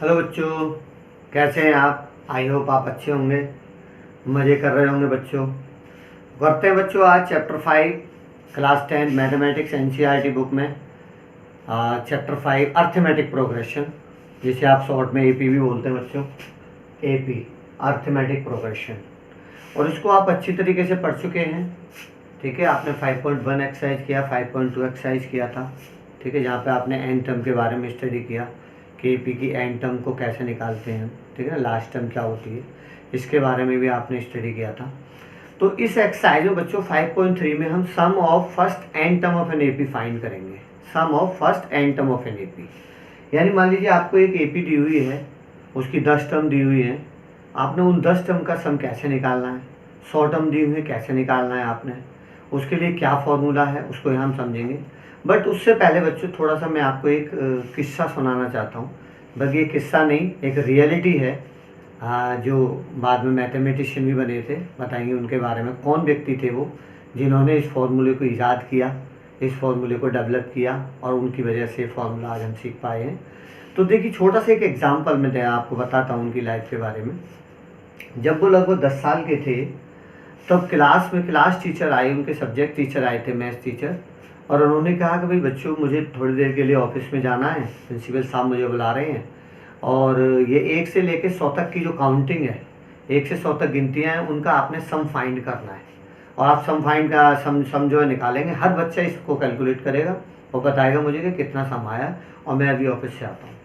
Hello बच्चों, कैसे हैं आप? आई होप आप अच्छे होंगे, मज़े कर रहे होंगे बच्चों। करते हैं बच्चों आज chapter 5 class 10 mathematics NCERT book में चैप्टर 5 अर्थमेटिक प्रोग्रेशन, जिसे आप शॉर्ट में एपी भी बोलते हैं बच्चों। एपी अर्थमेटिक प्रोग्रेशन, और इसको आप अच्छी तरीके से पढ़ चुके हैं। ठीक है, आपने 5.1 एक्सरसाइज किया, 5.2 एक्सरसाइज किया था। ठीक है, जहाँ पे आपने एन टर्म के बारे में स्टडी किया कि एपी की एन टर्म को कैसे निकालते हैं। ठीक है ना, लास्ट टर्म क्या होती है, इसके बारे में भी आपने स्टडी किया था। तो इस एक्सरसाइज में बच्चों 5.3 में हम sum of first n term of an AP find करेंगे। Sum of first n term of an AP, यानी मान लीजिए आपको एक एपी दी हुई है, उसकी 10 टर्म दी हुई है। आपने उन 10 टर्म का सम कैसे निकालना है, 100 टर्म दी हुई है कैसे निकालना है आपने, उसके लिए क्या फॉर्मूला है, उसको हम समझेंगे। बट उससे पहले बच्चों थोड़ा सा मैं आपको एक किस्सा सुनाना चाहता हूँ। बल्कि ये किस्सा नहीं, एक रियलिटी है जो बाद में मैथमेटिशियन भी बने थे। बताएंगे उनके बारे में, कौन व्यक्ति थे वो जिन्होंने इस फॉर्मूले को ईजाद किया, इस फॉर्मूले को डेवलप किया, और उनकी वजह से फॉर्मूला आज हम सीख पाए हैं। तो देखिए, छोटा सा एक एग्जाम्पल मैं आपको बताता हूँ उनकी लाइफ के बारे में। जब वो लगभग 10 साल के थे, तब क्लास में क्लास टीचर आए, उनके सब्जेक्ट टीचर आए थे, मैथ्स टीचर। और उन्होंने कहा कि भाई बच्चों, मुझे थोड़ी देर के लिए ऑफिस में जाना है, प्रिंसिपल साहब मुझे बुला रहे हैं, और ये 1 से लेकर 100 तक की जो काउंटिंग है, 1 से 100 तक गिनतियाँ हैं, उनका आपने सम फाइंड करना है। और आप सम फाइंड का सम जो है निकालेंगे। हर बच्चा इसको कैलकुलेट करेगा और बताएगा मुझे कि कितना सम आया, और मैं अभी ऑफिस से आता हूँ।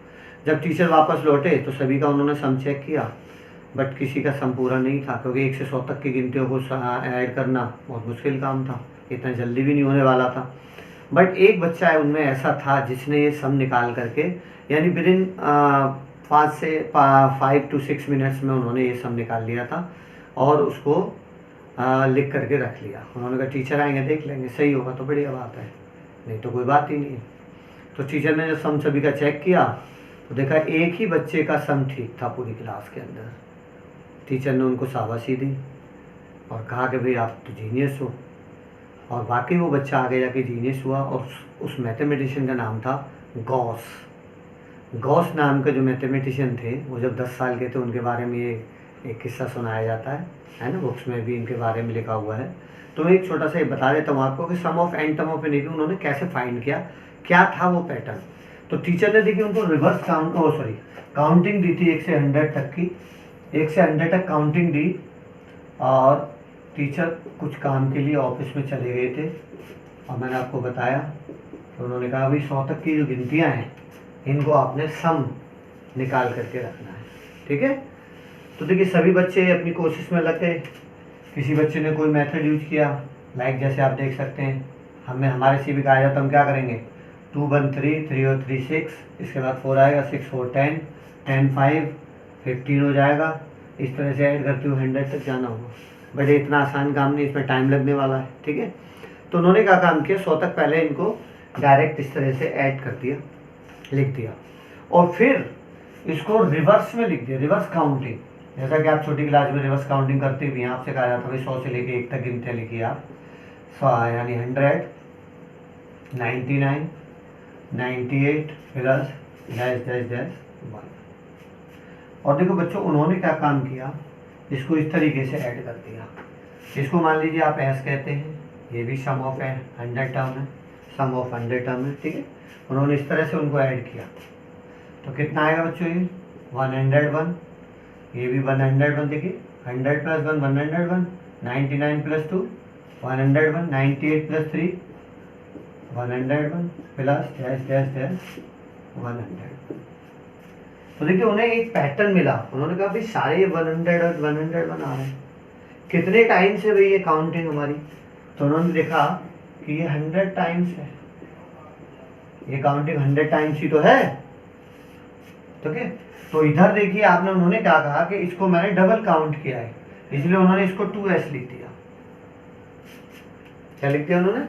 जब टीचर वापस लौटे तो सभी का उन्होंने सम चेक किया, बट किसी का सम पूरा नहीं था, क्योंकि 1 से 100 तक की गिनतियों को ऐड करना बहुत मुश्किल काम था, इतना जल्दी भी नहीं होने वाला था। बट एक बच्चा है उनमें ऐसा था जिसने ये सम निकाल करके, यानी विद इन 5 to 6 मिनट्स में उन्होंने ये सम निकाल लिया था, और उसको लिख करके रख लिया। उन्होंने कहा टीचर आएंगे देख लेंगे, सही होगा तो बढ़िया बात है, नहीं तो कोई बात ही नहीं है। तो टीचर ने जब सम सभी का चेक किया तो देखा एक ही बच्चे का सम ठीक था पूरी क्लास के अंदर। टीचर ने उनको शाबाशी दी और कहा कि भाई आप तो जीनियस हो। और वाकई वो बच्चा आगे जाके जीनियस हुआ, और उस मैथमेटिशियन का नाम था गॉस। गॉस नाम के जो मैथमेटिशियन थे, वो जब 10 साल के थे, उनके बारे में ये एक किस्सा सुनाया जाता है ना, बुक्स में भी इनके बारे में लिखा हुआ है। तो मैं एक छोटा सा बता देता हूँ आपको कि sum of n term of an AP उन्होंने कैसे फाइंड किया, क्या था वो पैटर्न। तो टीचर ने देखिए उनको रिवर्स काउंटिंग दी थी 1 से 100 तक की, 1 से 100 तक काउंटिंग दी। और टीचर कुछ काम के लिए ऑफिस में चले गए थे, और मैंने आपको बताया तो उन्होंने कहा भाई 100 तक की जो गिनतियाँ हैं, इनको आपने सम निकाल करके रखना है। ठीक है, तो देखिए सभी बच्चे अपनी कोशिश में लगे। किसी बच्चे ने कोई मेथड यूज किया, लाइक जैसे आप देख सकते हैं, हमारे से भी कहा जाता, हम क्या करेंगे, 2 1 3, 3 और 3 6, इसके बाद 4 आएगा, 6 4 10, 10 5 15 हो जाएगा। इस तरह से ऐड करते हुए 100 तक जाना होगा। बट ये इतना आसान काम नहीं, इसमें टाइम लगने वाला है। ठीक है, तो उन्होंने क्या काम किया, 100 तक पहले इनको डायरेक्ट इस तरह से ऐड कर दिया, लिख दिया, और फिर इसको रिवर्स में लिख दिया, रिवर्स काउंटिंग। जैसा कि आप छोटी क्लास में रिवर्स काउंटिंग करते भी हैं, आपसे कहा जाता है 100 से लेके 1 तक गिनते लिखिए आप, यानी 100, 99, 98 प्लस डैश डैश डैश 1। और देखो बच्चों, उन्होंने क्या काम किया, इसको इस तरीके से ऐड कर दिया। इसको मान लीजिए आप एस कहते हैं, ये भी सम ऑफ 100 टर्म है, सम ऑफ 100 टर्म है। ठीक है, उन्होंने इस तरह से उनको ऐड किया, तो कितना आएगा बच्चों, ये 101, ये भी 101। देखिए 100 plus 1 101, 99 plus 2 101, 98 plus 3 101 plus dash dash dash 100। तो देखिए उन्हें एक पैटर्न मिला। उन्होंने कहा भाई सारे 100 और 101 आ रहे हैं, कितने टाइम से भाई ये काउंटिंग हमारी। तो उन्होंने देखा कि ये 100 टाइम्स है, ये काउंटिंग 100 टाइम्स ही तो है। ठीक है, तो इधर देखिए आपने, उन्होंने क्या कहा कि इसको मैंने डबल काउंट किया है, इसलिए उन्होंने इसको 2s लिख दिया। क्या लिख दिया उन्होंने,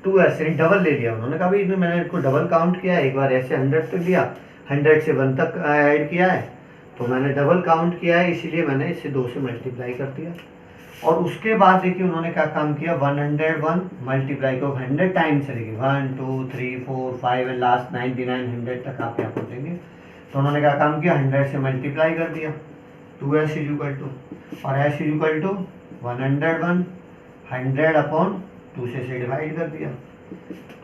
2s, यानी डबल ले लिया। उन्होंने कहा भाई मैंने इसको डबल काउंट किया है, एक बार ऐसे 100 तक दिया, 100 से 1 तक ऐड किया है, तो मैंने डबल काउंट किया है, इसीलिए मैंने इसे 2 से मल्टीप्लाई कर दिया। और उसके बाद देखिए उन्होंने क्या काम किया, 101 मल्टीप्लाई को 100 टाइम्स से, देखिए 1 2 3 4 5 एंड लास्ट 99 100 तक आप यहाँ पहुँचेंगे। तो उन्होंने क्या काम किया, 100 से मल्टीप्लाई कर दिया, 2s इज इक्वल टू, और s is equal to 101, 100 upon 2 से डिवाइड कर दिया,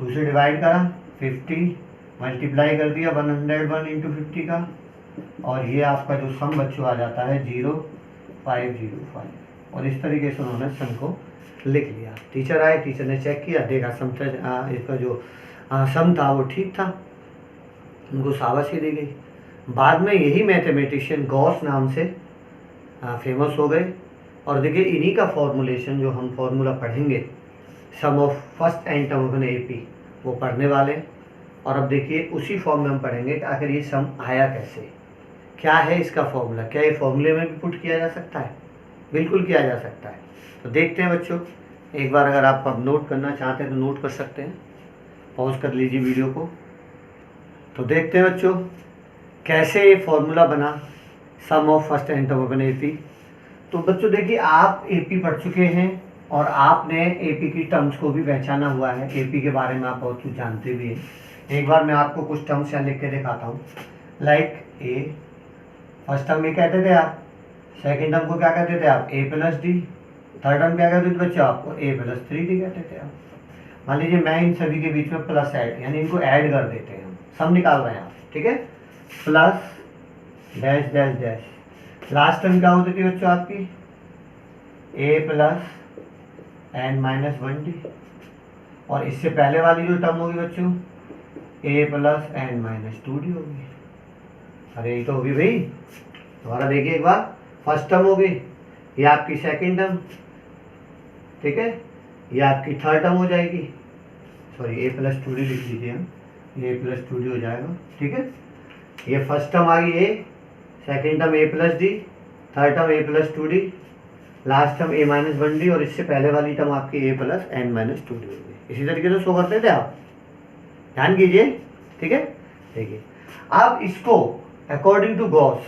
2 से डिवाइड करा, 50 मल्टीप्लाई कर दिया 101 इंटू 50 का, और ये आपका जो सम बच्चों आ जाता है 0505, और इस तरीके से उन्होंने सम को लिख लिया। टीचर आए, टीचर ने चेक किया, देखा सम इसका जो सम था वो ठीक था, उनको शाबाशी दी गई। बाद में यही मैथमेटिशियन गॉस नाम से फेमस हो गए, और देखिए इन्हीं का फॉर्मूलेशन जो हम फॉर्मूला पढ़ेंगे sum of first and term of an AP वो पढ़ने वाले हैं। और अब देखिए उसी फॉर्म में हम पढ़ेंगे कि आखिर ये सम आया कैसे, क्या है इसका फॉर्मूला, क्या ये फॉर्मूले में भी पुट किया जा सकता है, बिल्कुल किया जा सकता है। तो देखते हैं बच्चों, एक बार अगर आप अब नोट करना चाहते हैं तो नोट कर सकते हैं, पॉज कर लीजिए वीडियो को। तो देखते हैं बच्चों कैसे ये फॉर्मूला बना sum of first and term of an AP. तो बच्चों देखिए आप एपी पढ़ चुके हैं और आपने एपी की टर्म्स को भी पहचाना हुआ है, एपी के बारे में आप बहुत कुछ जानते भी हैं। एक बार मैं आपको कुछ टर्म्स यहाँ लिख के दिखाता हूँ। लाइक ए, फर्स्ट टर्म ये कहते थे आप, सेकेंड टर्म को क्या कहते थे आप, A plus D, third term क्या कहते थे बच्चों आपको, ए प्लस 3d कहते थे आप। मान लीजिए मैं इन सभी के बीच में प्लस ऐड, यानी इनको ऐड कर देते हैं, हम सम निकाल रहे हैं आप, ठीक है, plus dash dash dash. Last term क्या होती थी बच्चों आपकी, ए प्लस एन माइनस 1d, और इससे पहले वाली जो टर्म होगी बच्चों ए प्लस एन माइनस 2d होगी। अरे ये तो होगी भाई, दोबारा देखिए एक बार, फर्स्ट टर्म हो गई, ये आपकी सेकंड टर्म, ठीक है, ये आपकी थर्ड टर्म हो जाएगी, सॉरी ए प्लस 2d लिख लीजिए हम, ये ए प्लस 2d हो जाएगा, ठीक है। ये फर्स्ट टर्म आ गई ए, सेकेंड टर्म ए प्लस डी, थर्ड टर्म ए प्लस 2d, लास्ट टर्म ए माइनस 1d, और इससे पहले वाली टर्म आपकी ए प्लस एन माइनस 2d होगी। इसी तरीके से शो करते थे आप, ध्यान कीजिए, ठीक है। देखिए आप इसको अकॉर्डिंग टू गॉस,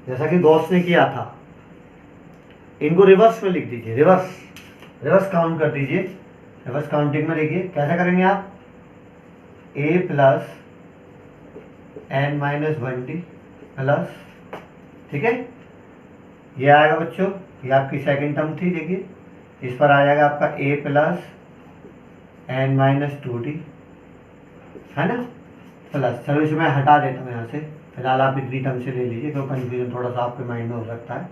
जैसा कि गॉस ने किया था, इनको रिवर्स में लिख दीजिए, रिवर्स काउंट कर दीजिए। रिवर्स काउंटिंग में देखिए कैसे करेंगे आप, A plus N minus 1d plus, ठीक है, ये आएगा बच्चों, ये आपकी सेकंड टर्म थी, देखिए इस पर आ जाएगा आपका ए प्लस एन माइनस 2d, है ना, प्लस, चलो इसे मैं हटा देता हूँ यहाँ से, फिलहाल आप इतनी टर्म से ले लीजिए, तो कन्फ्यूजन थोड़ा सा आपके माइंड में हो सकता है,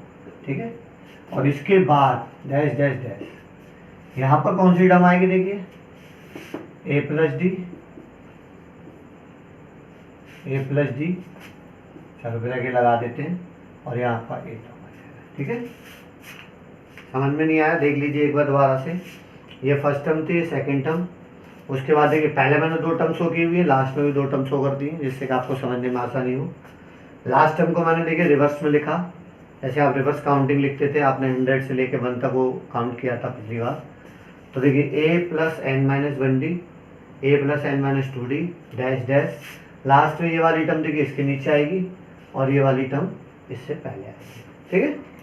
ठीक है। और इसके बाद डैश डैश डैश, यहाँ पर कौन सी टर्म आएगी देखिए, ए प्लस डी, चलो ब्रैकेट लगा देते हैं, और यहाँ पर ए टर्म आ जाएगा, ठीक है। समझ में नहीं आया, देख लीजिए एक बार दोबारा से, ये फर्स्ट टर्म थी, सेकेंड टर्म, उसके बाद देखिए पहले मैंने 2 टर्म शो की हुई है, लास्ट में भी 2 टर्म शो कर दी है, जिससे कि आपको समझने में आसानी हो। लास्ट टर्म को मैंने देखिए रिवर्स में लिखा, जैसे आप रिवर्स काउंटिंग लिखते थे, आपने 100 से लेके 1 तक वो काउंट किया था पिछली बार। तो देखिए A plus N minus 1d, A plus N minus 2d dash dash, last में ये वाली टर्म देखिए इसके नीचे आएगी, और ये वाली टर्म इससे पहले आएगी, ठीक है।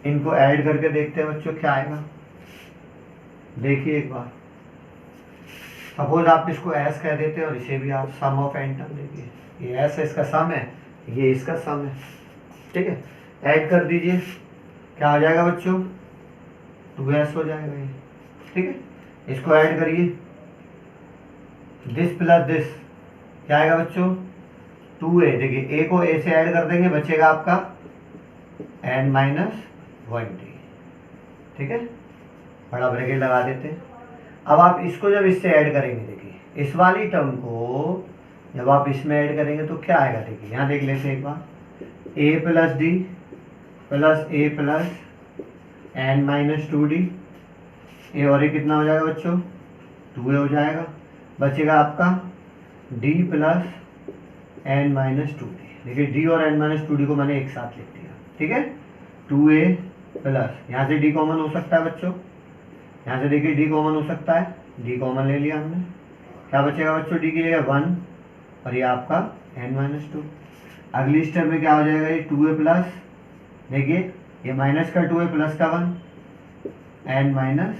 इनको ऐड करके देखते हैं बच्चों क्या आएगा, देखिए एक बार, सपोज आप इसको एस कह देते हैं और इसे भी आप सम ऑफ एन टर्म, देखिए ये एस इसका सम है, ये इसका सम है, ठीक है। ऐड कर दीजिए, क्या हो जाएगा बच्चों, 2s हो जाएगा ये, ठीक है। इसको ऐड करिए, दिस प्लस दिस क्या आएगा बच्चों, 2a, देखिए a को a से ऐड कर देंगे, बचेगा आपका n माइनस 1d, ठीक है, बड़ा ब्रैकेट लगा देते हैं। अब आप इसको जब इससे ऐड करेंगे, देखिए इस वाली टर्म को जब आप इसमें ऐड करेंगे तो क्या आएगा, देखिए यहाँ देख लेते हैं एक बार, a प्लस D plus A plus N minus 2d, A और ये कितना हो जाएगा बच्चों, 2a हो जाएगा, बचेगा आपका d plus N minus 2d। देखिए d और n माइनस 2d को मैंने एक साथ लिख दिया, ठीक है। 2a प्लस, यहाँ से d कॉमन हो सकता है बच्चों, यहाँ से देखिए d कॉमन हो सकता है, d कॉमन ले लिया हमने, क्या बचेगा बच्चों, d की जगह 1, और ये आपका n माइनस 2। अगली स्टेप में क्या हो जाएगा, ये 2a प्लस, देखिए ये माइनस का 2a प्लस का 1, n माइनस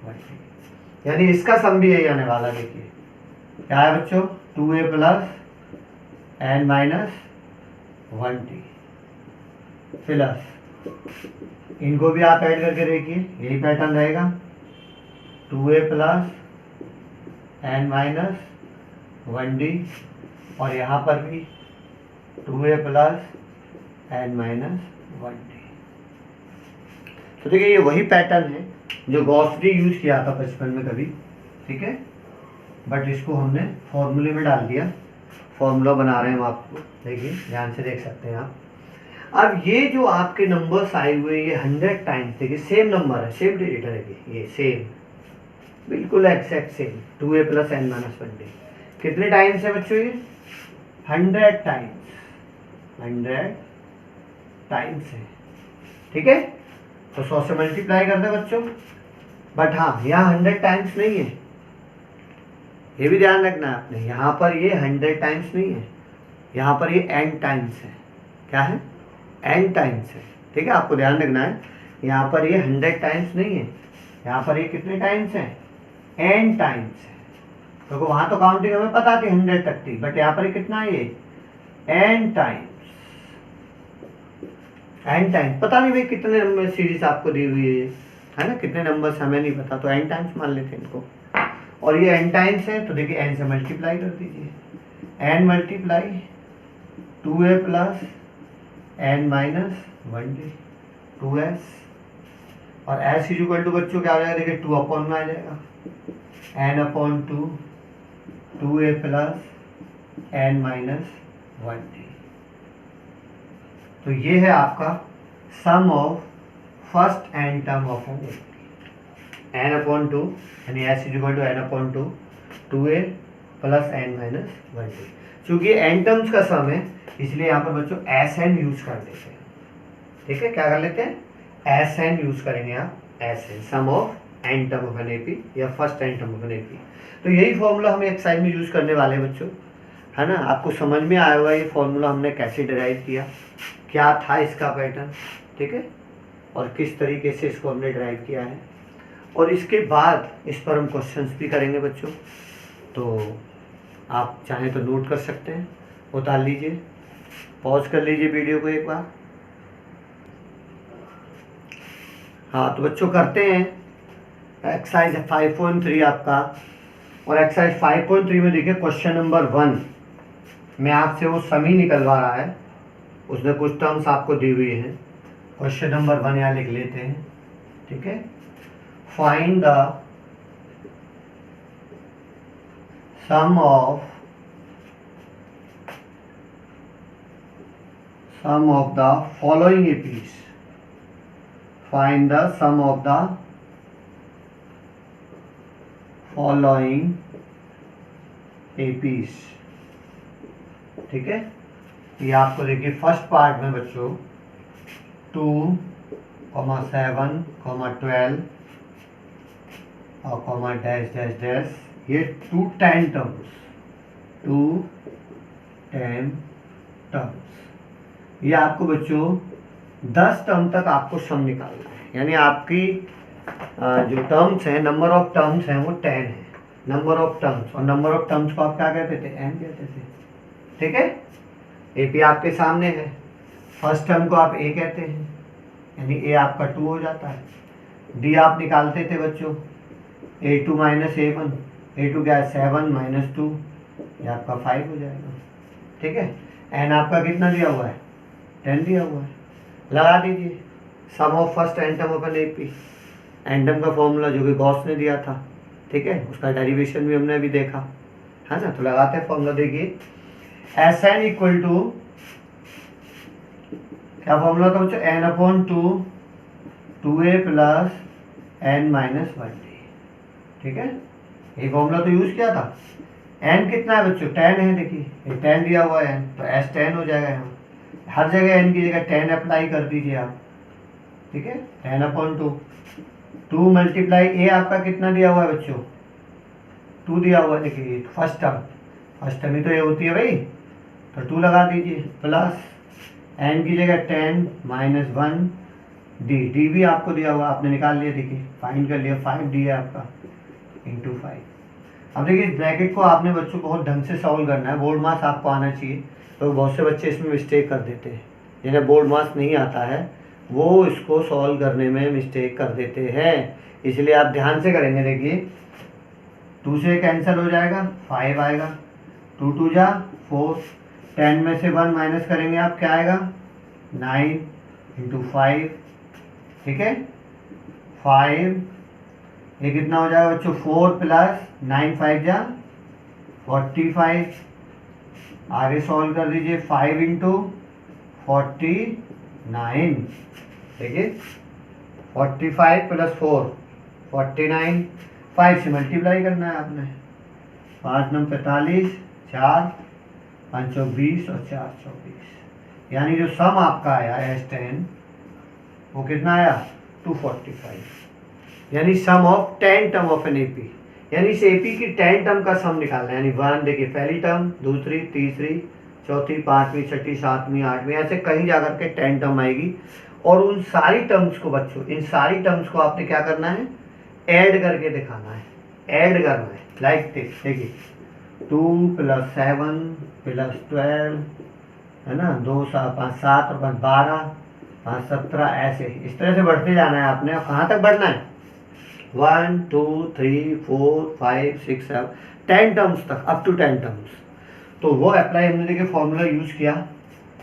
1, यानी इसका सम भी यही आने वाला। देखिए क्या है बच्चों, 2a plus n minus 1t plus इनको भी आप ऐड करके देखिए, यही पैटर्न रहेगा 2a plus n minus 1d, और यहाँ पर भी 2a plus n minus 1d। तो देखिए ये वही पैटर्न है जो गॉस ने यूज़ किया था बचपन में कभी, ठीक है, बट इसको हमने फॉर्मूले में डाल दिया। फॉर्मूला बना रहे हैं हम आपको, देखिए ध्यान से देख सकते हैं आप। अब ये जो आपके नंबर्स आए हुए ये 100 टाइम्स, देखिए सेम नंबर है, सेम डिजिट है, देखिए ये सेम बिल्कुल exact same 2a plus n minus 1d। कितने टाइम्स है बच्चों ये? 100 टाइम्स, 100 टाइम्स है, ठीक है। तो 100 से मल्टीप्लाई कर दे बच्चों, बट हाँ यहाँ 100 टाइम्स नहीं है, ये भी ध्यान रखना है आपने। यहाँ पर ये 100 टाइम्स नहीं है, यहाँ पर ये n टाइम्स है। क्या है? n टाइम्स है, ठीक है, आपको ध्यान रखना है। यहाँ पर ये 100 टाइम्स नहीं है, यहाँ पर ये कितने टाइम्स है? n टाइम्स है। तो वहाँ तो काउंटिंग हमें पता थी 100 तक थी, बट यहाँ पर ये कितना है? ये n टाइम्स, n टाइम्स। पता नहीं भाई कितने नंबर सीरीज आपको दी हुई है ना, कितने नंबर्स हमें नहीं पता, तो n टाइम्स मान लेते हैं इनको। और ये n टाइम्स है तो देखिए n से मल्टीप्लाई कर दीजिए, n multiply 2a plus n minus 1d 2s, और s इज इक्वल टू बच्चों क्या हो जाएगा? देखिए 2 अपॉन में आ जाएगा, n upon 2 2a plus n minus 1d। तो ये है आपका sum of first n term of an n upon 2, यानी S is equal to N upon 2 2a plus n minus 1d। चूँकि एन टर्म्स का सम है इसलिए यहाँ पर बच्चों एस एन यूज कर देते हैं, ठीक है। क्या कर लेते हैं? एस एन यूज करेंगे आप, S n sum of n term of an AP या first n term of an AP. तो यही फॉर्मूला हम एक्सरसाइज में यूज करने वाले हैं बच्चों, है ना। आपको समझ में आया होगा ये फॉर्मूला हमने कैसे डिराइव किया, क्या था इसका पैटर्न, ठीक है, और किस तरीके से इसको हमने ड्राइव किया है। और इसके बाद इस पर हम क्वेश्चंस भी करेंगे बच्चों, तो आप चाहें तो नोट कर सकते हैं, उतार लीजिए, पॉज कर लीजिए वीडियो को एक बार। हाँ तो बच्चों करते हैं एक्सरसाइज 5.3 आपका, और एक्सरसाइज 5.3 में देखिए क्वेश्चन नंबर 1 में आपसे वो समी निकलवा रहा है, उसने कुछ टर्म्स आपको दी हुई हैं। क्वेश्चन नंबर 1 यहाँ लिख लेते हैं, ठीक है। Find the sum of the following APs, find the sum of the following APs, ठीक है। ये आपको देखिए फर्स्ट पार्ट में बच्चों 2, 7, 12 और डैश डैश डैश, ये 2 10 टर्म्स, 2 10 टर्म्स। ये आपको बच्चों 10 टर्म तक आपको सम निकालना है, यानी आपकी जो टर्म्स हैं, नंबर ऑफ टर्म्स हैं वो 10 है, नंबर ऑफ टर्म्स, और नंबर ऑफ टर्म्स को आप क्या कहते थे? n कहते थे, ठीक है। एपी आपके सामने है, फर्स्ट टर्म को आप a कहते हैं, यानी a आपका 2 हो जाता है। d आप निकालते थे बच्चों a2 माइनस a1, a2 क्या है? 7 माइनस 2, ये आपका 5 हो जाएगा, ठीक है। n आपका कितना दिया हुआ है? 10 दिया हुआ है, लगा दीजिए sum of first n term of an AP, n term का फॉर्मूला जो कि गॉस ने दिया था, ठीक है, उसका डेरिवेशन भी हमने अभी देखा है ना। तो लगाते हैं फॉर्मूला, देखिए एस एन इक्वल टू क्या फॉर्मूला था बच्चों? N upon 2 2a plus n minus 1d, ठीक है। ये फॉर्मूला तो यूज किया था। n कितना है बच्चों? 10 है, देखिए ये 10 दिया हुआ है तो s 10 हो जाएगा। यहाँ हर जगह n की जगह 10 अप्लाई कर दीजिए आप, ठीक है। 10 अपॉन 2 मल्टीप्लाई a आपका कितना दिया हुआ है बच्चों? 2 दिया हुआ है, देखिए फर्स्ट टर्म ही तो ये होती है भाई, तो 2 लगा दीजिए प्लस n की जगह 10 माइनस 1 d भी आपको दिया हुआ, आपने निकाल लिया, देखिए फाइंड कर लिया, 5 d है आपका इंटू 5। अब देखिए इस ब्रैकेट को आपने बच्चों बहुत ढंग से सॉल्व करना है, बोर्ड मार्क्स आपको आना चाहिए, तो बहुत से बच्चे इसमें मिस्टेक कर देते हैं, जिन्हें बोर्ड मार्क्स नहीं आता है वो इसको सॉल्व करने में मिस्टेक कर देते हैं। इसलिए आप ध्यान से करेंगे। देखिए 2 से कैंसिल हो जाएगा, 5 आएगा, 2 2 जा 4, 10 में से 1 माइनस करेंगे आप, क्या आएगा 9 इंटू 5, ठीक है 5, ये कितना हो जाएगा बच्चों 4 प्लस 9 5 जा 45। आगे सॉल्व कर दीजिए 5 इंटू 49, देखिए 45 प्लस 4 49, 5 से मल्टीप्लाई करना है आपने, 5 9 45, 4 5 20 और 4 24, यानी जो सम आपका आया S10 वो कितना आया 245, यानी sum of 10 term of an AP, यानी इस एपी की 10 टर्म का सम निकालना है। यानी 1 देखिए पहली टर्म, दूसरी, तीसरी, चौथी, पांचवी, छठी, सातवीं, आठवीं, ऐसे कहीं जाकर के 10 टर्म आएगी। और उन सारी टर्म्स को बच्चों, इन सारी टर्म्स को आपने क्या करना है ऐड करके दिखाना है, ऐड करना है। लाइक दिस, देखिए 2 + 7 + 12 है ना, 2 5 7 और 5 12, 5 17, ऐसे इस तरह से बढ़ते जाना है आपने। और कहाँ तक बढ़ना है 1 2 3 4 5 6 7 10 टर्म्स तक, अप टू 10 टर्म्स। तो वो अप्लाई हमने देखिए फॉर्मूला यूज़ किया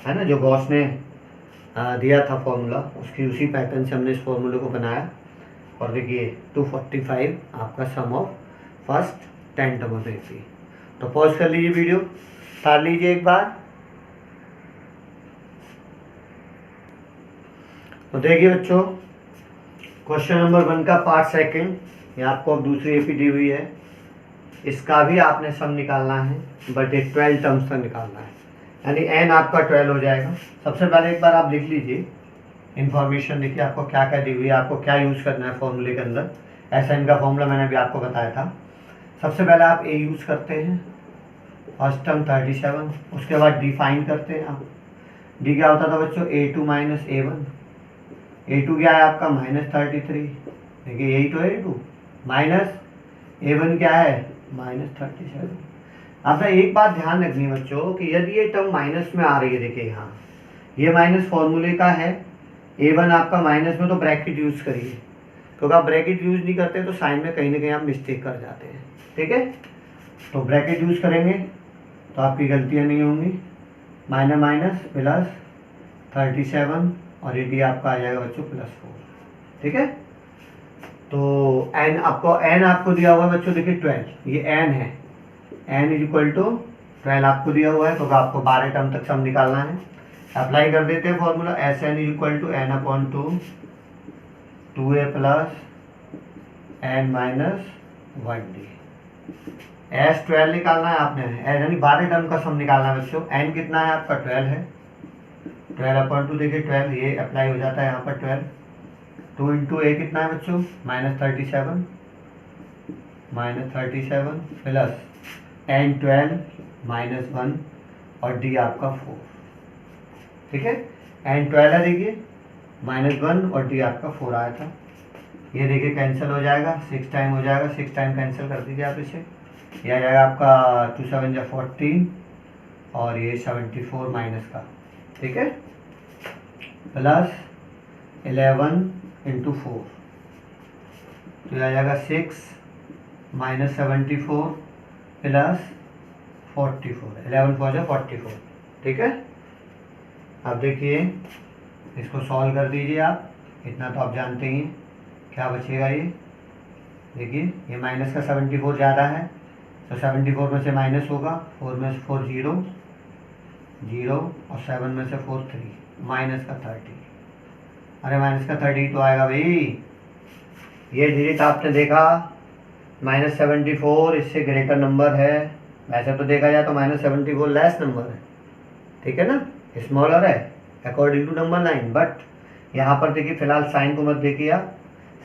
है ना, जो गॉस ने दिया था फॉर्मूला, उसकी उसी पैटर्न से हमने इस फॉर्मूले को बनाया। और देखिए 245 आपका सम ऑफ फर्स्ट 10 टर्म ऑफ एपी। तो पॉज कर लीजिए, वीडियो स्टार्ट लीजिए एक बार। तो देखिए बच्चों क्वेश्चन नंबर 1 का पार्ट सेकंड, ये आपको अब दूसरी एपी दी हुई है, इसका भी आपने सम निकालना है, बट ये 12 टर्म्स तक निकालना है, यानी एन आपका 12 हो जाएगा। सबसे पहले एक बार आप लिख लीजिए इन्फॉर्मेशन, देखिए आपको क्या क्या दी हुई है, आपको क्या यूज़ करना है फॉर्मूले के अंदर। एसएन का फॉर्मूला मैंने अभी आपको बताया था। सबसे पहले आप ए यूज़ करते हैं, फर्स्ट टर्म 37, उसके बाद डी फाइंड करते हैं आप। डी क्या होता था बच्चों A2 माइनस A1, A2 क्या है आपका -33, देखिए यही तो A2 माइनस A1 क्या है -37। आपने एक बात ध्यान रखनी है बच्चों कि यदि ये टर्म माइनस में आ रही है, देखिए यहाँ ये माइनस फॉर्मूले का है, A1 आपका माइनस में, तो ब्रैकेट यूज़ करिए, क्योंकि आप ब्रैकेट यूज़ नहीं करते तो साइन में कहीं ना कहीं आप मिस्टेक कर जाते हैं, ठीक है। तो ब्रैकेट यूज़ करेंगे तो आपकी गलतियाँ नहीं होंगी। माइनस माइनस प्लस 37 और ये डी आपका आ जाएगा बच्चों +4, ठीक है। तो एन आपको दिया हुआ है बच्चों, देखिए 12, ये एन है, n = 12 आपको दिया हुआ है, तो आपको 12 टर्म तक सम निकालना है। अप्लाई कर देते हैं formula, Sn = n/2 2a + n - 1d। S12 निकालना है आपने, यानी 12 टर्म का सम निकालना है बच्चों। n कितना है आपका 12 है, 12/2 देखिए 12, ये अप्लाई हो जाता है यहाँ पर 12। 2 × a कितना है बच्चों -37 प्लस n12 -1 और d आपका 4, ठीक है। n12 है देखिए -1 और d आपका 4 आया था, ये देखिए कैंसिल हो जाएगा, 6 टाइम हो जाएगा, 6 टाइम कैंसिल कर दीजिए आप इसे, ये आ जाएगा आपका 2 7 जा 14 और ये 74 माइनस का, ठीक है, प्लस 11 × 4, तो ये आ जाएगा 6 - 74 प्लस 44, 11 4 जा 44, ठीक है। अब देखिए इसको सॉल्व कर दीजिए आप, इतना तो आप जानते ही हैं, क्या बचेगा ये, देखिए ये माइनस का 74 ज़्यादा है, तो 74 में से माइनस होगा, 4 में से 4 0 0 और 7 में से 4 3, माइनस का 30। अरे माइनस का 30 तो आएगा भाई, ये डिजिट आपने देखा -74 इससे ग्रेटर नंबर है, वैसे तो देखा जाए तो -74 लेस नंबर है, ठीक है ना, स्मॉलर है according to number line. But यहाँ पर देखिए फिलहाल साइन को मत देखिए आप,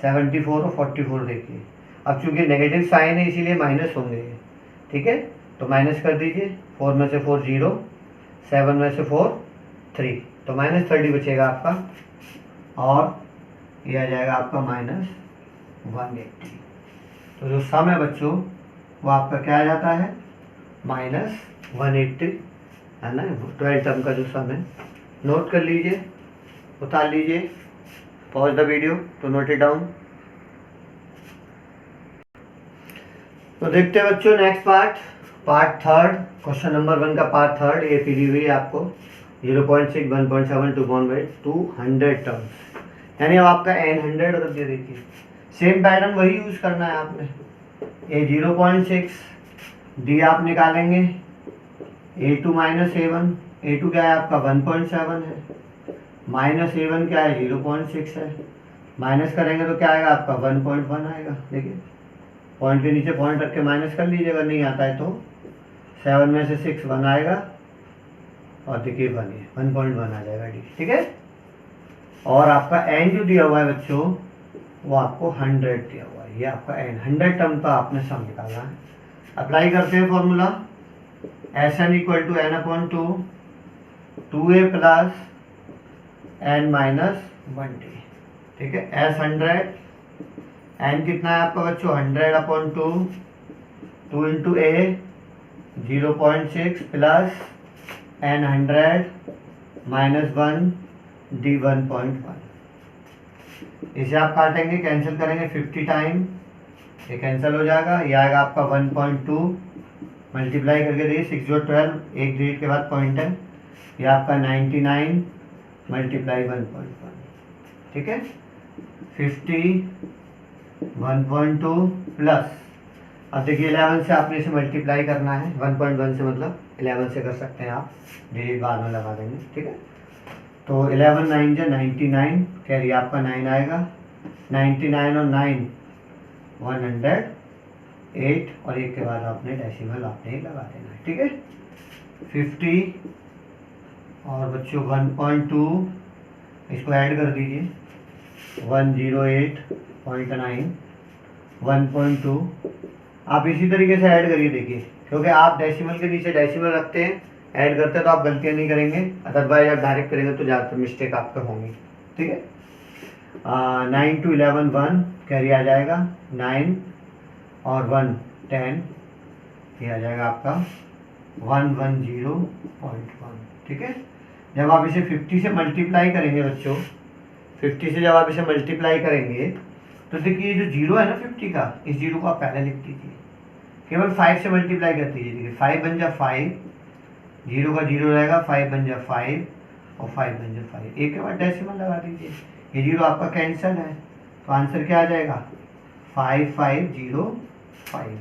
74 और 44 देखिए, अब चूंकि नेगेटिव साइन है इसीलिए माइनस होंगे, ठीक है। तो माइनस कर दीजिए, 4 में से 4 0, 7 में से 4 3, तो -30 बचेगा आपका, और ये आ जाएगा आपका -180। तो जो सम है बच्चों वो आपका क्या आ जाता है -180 है ना, 12 टर्म का जो सम है। नोट कर लीजिए, उतार लीजिए, pause the video to note it down. तो देखते हैं बच्चों next part third, question number 1 का पार्ट थर्ड। ये पी दी हुई है आपको 0.6, 1.7, 200 टर्म्स, यानी अब आपका n 100 कर दिया। देखिए सेम पैटर्न वही यूज करना है आपने। ए 0.6 डी आप निकालेंगे, A2 माइनस A1, A2 क्या है आपका 1.7 है, माइनस A1 क्या है 0.6 है, माइनस करेंगे तो क्या आएगा आपका 1.1 आएगा। देखिए पॉइंट के नीचे पॉइंट रख के माइनस कर लीजिएगा, नहीं आता है तो 7 में से 6 1 आएगा, और देखिए 1.1 आ जाएगा डी। ठीक है, और आपका एन जो दिया हुआ है बच्चों वो आपको 100 दिया हुआ है, ये आपका एन 100 टर्म का आपने सम निकालना है। अप्लाई करते हैं formula, S N equal to N upon 2a plus N minus 1d। ठीक है, एस 100, एन कितना है आपका बच्चों 100 अपॉन 2 इंटू ए 0.6 प्लस एन 100 माइनस 1 डी 1.1। इसे आप काटेंगे, कैंसिल करेंगे 50 टाइम, ये कैंसिल हो जाएगा, ये आएगा आपका 1.2 मल्टीप्लाई करके देखिए 6 जो 12, एक डिजिट के बाद पॉइंट है, ये आपका 99 मल्टीप्लाई 1.1। ठीक है, 50 1.2 प्लस, अब देखिए 11 से आपने इसे मल्टीप्लाई करना है, 1.1 से मतलब 11 से कर सकते हैं आप, डिजिट बाद में लगा देंगे। ठीक है, तो 11 9 जो 99, कैरी आपका 9 आएगा, 99 और 9 108, और एक के बाद आपने डेसिमल आपने लगा देना है। ठीक है, 50 और बच्चों 1.2, इसको ऐड कर दीजिए 108.9 1.2, आप इसी तरीके से ऐड करिए। देखिए क्योंकि आप डेसिमल के नीचे डेसिमल रखते हैं, ऐड करते हैं तो आप गलतियां नहीं करेंगे, अदरवाइज आप डायरेक्ट करेंगे तो ज़्यादातर मिस्टेक आपका होंगी। ठीक है, 9 to 11 1, कैरी आ जाएगा 9 और 1 10, ये आ जाएगा आपका 110.1। ठीक है, जब आप इसे 50 से मल्टीप्लाई करेंगे बच्चों, 50 से जब आप इसे मल्टीप्लाई करेंगे तो देखिए जो जीरो है ना 50 का, इस जीरो को आप पहले लिख दीजिए, केवल 5 से मल्टीप्लाई कर दीजिए। देखिए 5 बन जा 5, जीरो का जीरो रहेगा, 5 बन जा 5 और 5 बन जा 5, एक के बाद डेसिमल लगा दीजिए, ये जीरो आपका कैंसिल है, तो आंसर क्या आ जाएगा 5505,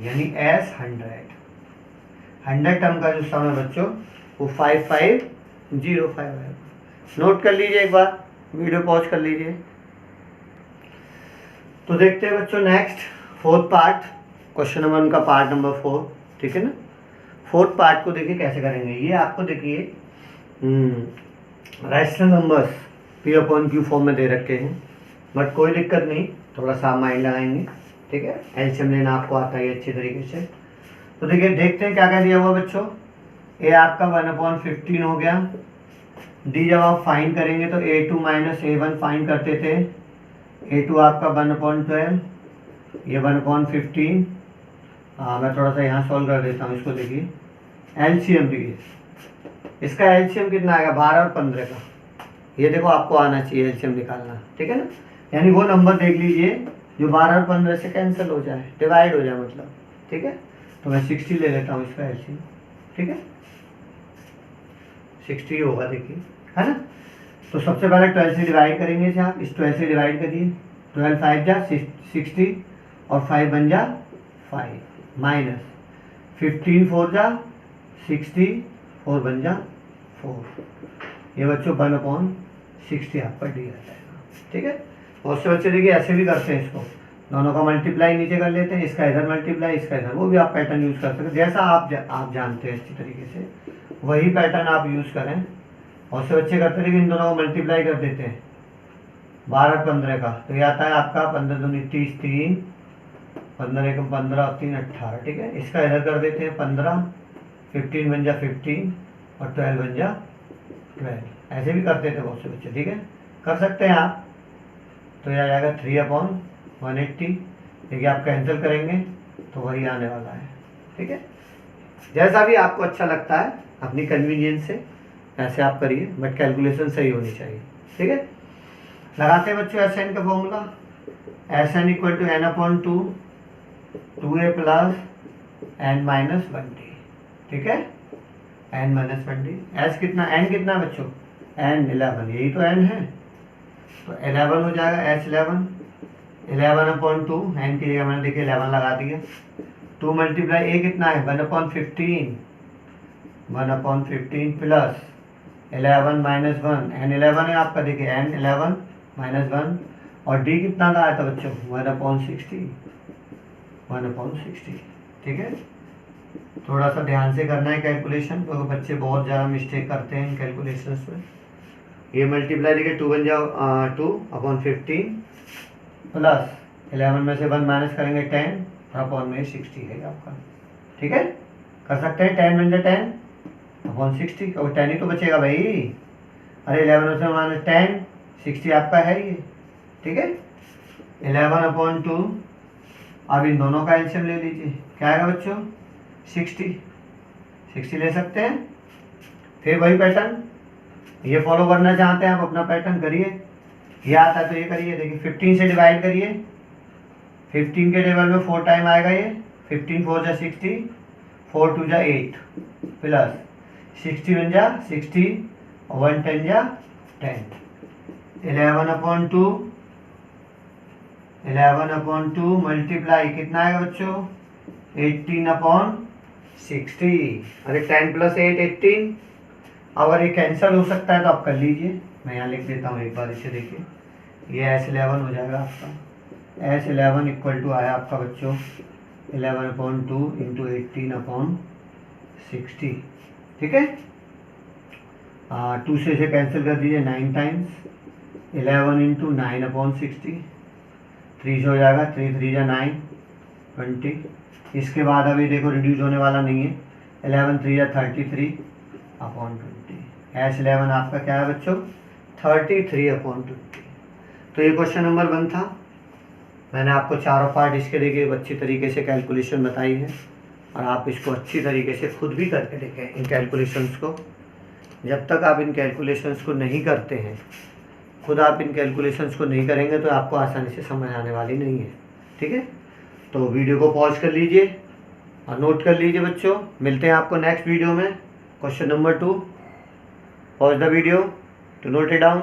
यानी एस 100 टर्म का जो सम है बच्चों वो 5505 है। नोट कर लीजिए, एक बार वीडियो पॉज कर लीजिए। तो देखते हैं बच्चों next fourth part, question number का पार्ट नंबर 4। ठीक है ना, फोर्थ पार्ट को देखिए कैसे करेंगे। ये आपको देखिए rational numbers P upon Q form में दे रखे हैं, बट कोई दिक्कत नहीं, थोड़ा सा माइंड लगाएंगे। ठीक है, एलसीएम लेना आपको आता है अच्छे तरीके से। तो देखिए देखते हैं क्या क्या दिया हुआ बच्चों। ए आपका 1/15 हो गया, डी जब आप फाइंड करेंगे तो A2 माइनस A1 फाइंड करते थे, A2 आपका 1/12, ये 1/15। मैं थोड़ा सा यहाँ सॉल्व कर देता हूँ इसको। देखिए एलसीएम, देखिए इसका एलसीएम कितना आएगा 12 और 15 का, ये देखो आपको आना चाहिए एलसीएम निकालना। ठीक है ना, यानी वो नंबर देख लीजिए जो 12 और 15 से कैंसिल हो जाए, डिवाइड हो जाए मतलब। ठीक है, तो मैं 60 ले लेता हूँ इसका एलसीएम। ठीक है, 60 होगा देखिए, है ना। तो सबसे पहले 12 से डिवाइड करेंगे इसे आप, इस 12 से डिवाइड करिए, 12 5 जा 60 और 5 बन जा 5, माइनस 15 4 जा 60, 4 बन जा 4, ये बच्चों 1/60 आपका डी आ जाएगा। ठीक है, बहुत से बच्चे देखिए ऐसे भी करते हैं, इसको दोनों का मल्टीप्लाई नीचे कर लेते हैं, इसका इधर मल्टीप्लाई इसका इधर, वो भी आप पैटर्न यूज़ कर सकते हैं, जैसा आप जानते हैं अच्छी तरीके से वही पैटर्न आप यूज़ करें। बहुत से बच्चे करते हैं कि इन दोनों को मल्टीप्लाई कर देते हैं 12 और 15 का, तो ये आता है आपका 15 दूनी 30, 3 15 एकम 15 और 3 18। ठीक है, इसका इधर कर देते हैं 15, 15 बन जा 15 और 12 बन जा 12, ऐसे भी करते थे बहुत से बच्चे। ठीक है, कर सकते हैं आप। तो यह आ जाएगा 3/180, देखिए आप कैंसिल करेंगे तो वही आने वाला है। ठीक है, जैसा भी आपको अच्छा लगता है अपनी कन्वीनियंस से ऐसे आप करिए, बट कैलकुलेशन सही होनी चाहिए। ठीक है, लगाते हैं बच्चों एस एन का formula, S N equal to N upon two, 2a plus N minus 1d। ठीक है, एन माइनस 1d। एस कितना, एन कितना बच्चों, एन 11, यही तो एन है, तो 11 हो जाएगा एस 11, 11 अपॉन टू, एन की जगह मैंने देखिए 11 लगा दिया, 2 मल्टीप्लाई ए कितना है 1/15, 1/15 प्लस 11 माइनस 1, एन 11 है आपका, देखिए एन 11 माइनस 1, और डी कितना का आया था बच्चों 1/60, 1/60। ठीक है, थोड़ा सा ध्यान से करना है कैलकुलेशन, क्योंकि बच्चे बहुत ज़्यादा मिस्टेक करते हैं कैलकुलेशंस में। ये मल्टीप्लाई देखिए 2 बन जाओ 2/15 प्लस 11 में से 1 माइनस करेंगे 10, और अपॉन में 60 है आपका। ठीक है, कर सकते हैं, 10 बन जाए 10/60, और 10 ही तो बचेगा भाई, अरे 11 में से माइनस 10, 60 आपका है ये। ठीक है, 11/2, अब इन दोनों का एलसीएम ले लीजिए, क्या आएगा बच्चों 60 ले सकते हैं। फिर वही पैटर्न, ये फॉलो करना चाहते हैं आप अपना पैटर्न करिए, ये आता है तो ये करिए। देखिए 15 से डिवाइड करिए, 15 के टेबल में 4 टाइम आएगा ये, 15 4 जा 60, 4 2 जा 8 प्लस 60 बन जा 60, 1 10 जा 10, 11/2 मल्टीप्लाई कितना आएगा बच्चों 18/60। अरे 10 प्लस 8 18, अगर ये कैंसिल हो सकता है तो आप कर लीजिए, मैं यहाँ लिख देता हूँ एक बार इसे, देखिए ये S11 हो जाएगा आपका, S11 इक्वल टू आया आपका बच्चों 11/2 इंटू 18/60। ठीक है, 2 से इसे कैंसिल कर दीजिए 9 टाइम्स, 11 इंटू 9/60, 3 से हो जाएगा, 3 3 जा 9 20। इसके बाद अभी देखो रिड्यूस होने वाला नहीं है, 11 3 जा 33/20। S11 आपका क्या है बच्चों 33/20। तो ये क्वेश्चन नंबर 1 था। मैंने आपको चारों पार्ट इसके देखिए अच्छी तरीके से कैलकुलेशन बताई है, और आप इसको अच्छी तरीके से खुद भी करके देखें इन कैलकुलेशंस को। जब तक आप इन कैलकुलेशंस को नहीं करते हैं, खुद आप इन कैलकुलेशंस को नहीं करेंगे तो आपको आसानी से समझ आने वाली नहीं है। ठीक है, तो वीडियो को पॉज कर लीजिए और नोट कर लीजिए बच्चों। मिलते हैं आपको नेक्स्ट वीडियो में। Question number 2, pause the video to note it down.